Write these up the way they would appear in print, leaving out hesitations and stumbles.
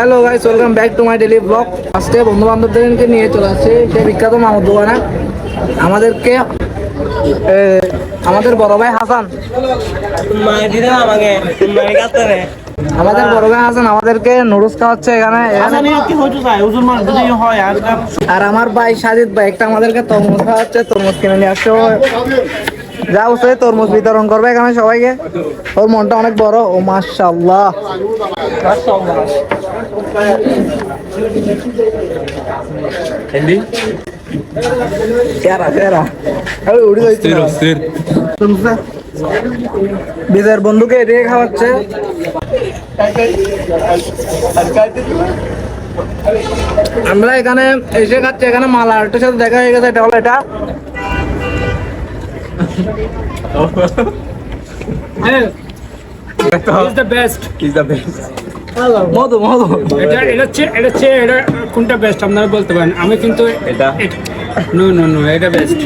Hello guys, welcome back to my daily blog. আজকে বন্ধু বান্ধবদেরকে নিয়ে চলে আসছে সেই বিখ্যাত মামুর দোকানে। আমাদেরকে আমাদের বড় ভাই হাসান আমাদেরকে নুডলস খাওয়াচ্ছে এখানে। আর আমার ভাই সাজিদ ভাই একটা আমাদেরকে তরমুজ খাওয়াচ্ছে, তরমুজ কিনে নিয়ে আসছে। যা বসে তরমুজ বিতরণ করবে এখানে সবাইকে। ওর মনটা অনেক বড়। ও মাশাআল্লাহ, বিজয়ের বন্ধুকে এদিকে খাওয়াচ্ছে। আমরা এখানে এসে খাচ্ছি, এখানে মালা আর্টের সাথে দেখা হয়ে গেছে। এটা হলো এটা মধু মধু। এটা কোনটা বেস্ট আপনারা বলতে পারেন? আমি কিন্তু এটা নো নো নো এটা বেস্ট।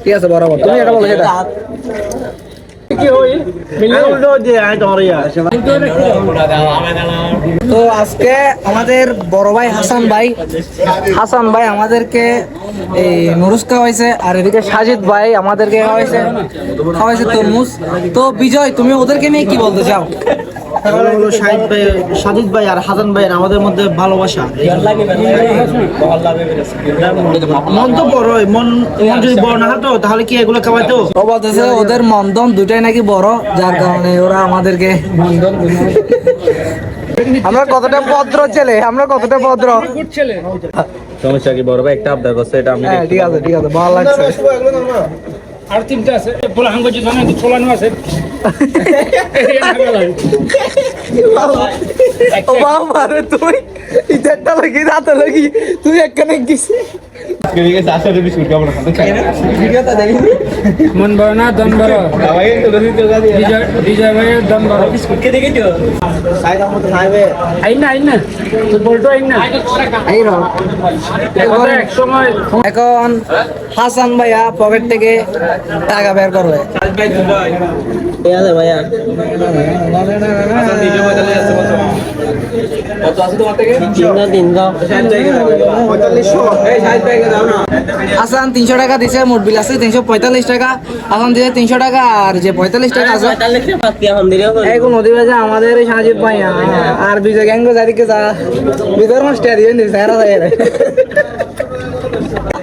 ঠিক আছে, বরাবর তুমি এটা বলো। যেটা তো আজকে আমাদের বড় ভাই হাসান ভাই আমাদেরকে এই নুডলস খাওয়াইছে, আর এদিকে সাজিদ ভাই আমাদেরকে খাওয়াইছে তরমুজ। তো বিজয়, তুমি ওদেরকে নিয়ে কি বলতে চাও? হলো সাজিদ ভাই আর হাসান ভাইয়ের আমাদের মধ্যে ভালোবাসা। মন তো বড়, মন যদি বড় না হতো তাহলে কি এগুলো খাওয়াইতো? ও বলতেছে ওদের মন্দন দুটাই নাকি বড়, যার কারণে ওরা আমাদেরকে। আমরা কতটা ভদ্র ছেলে, সমস্যা কি বড় ভাই একটা আবদার করছে, এটা আমি ঠিক আছে ভালো লাগছে। আর তিনটা আছে পোলা হাঙ্গো যে জানেন ছোলানো আছে। ও বাবা রে, তুই ইচ্ছাটা লাগি রাতে লাগি তুই একখানে গেছিস। মন বড় না দন বড়। বিজয় ভাইয়ের দন বড়। বিস্কুট কে দেখে দিও আইনা তুই বলতো আইনা এক সময়। এখন হাসান ভাইয়া পকেট থেকে টাকা বের করবে। ভাইয়া হাসান 300 টাকা দিছে, মোট বিল আছে 345 টাকা। হাসান দিয়েছে 300 টাকা, আর যে 45 টাকা আছে এখন নদী বাজে আমাদের সাজিদ ভাই আর বিজয় গ্যাঙ্গ যাদিকে যা বিজয় মাস্টার দিয়ে দিছে।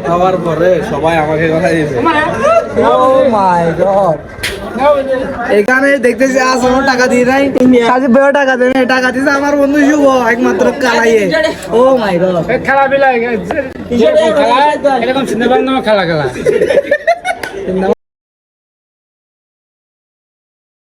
খাওয়ার পরে সবাই আমাকে কথা দিয়েছে। ও মাই গড, এখানে দেখতেছি আসলে টাকা দিয়ে নাই, সাজিদ ভাইও টাকা দেয় নাই। টাকা দিছে আমার বন্ধু শুভ, একমাত্র কালাইয়ে। ও মাই গড, খেলা বিলা এরকম সিনেমার নামে খেলা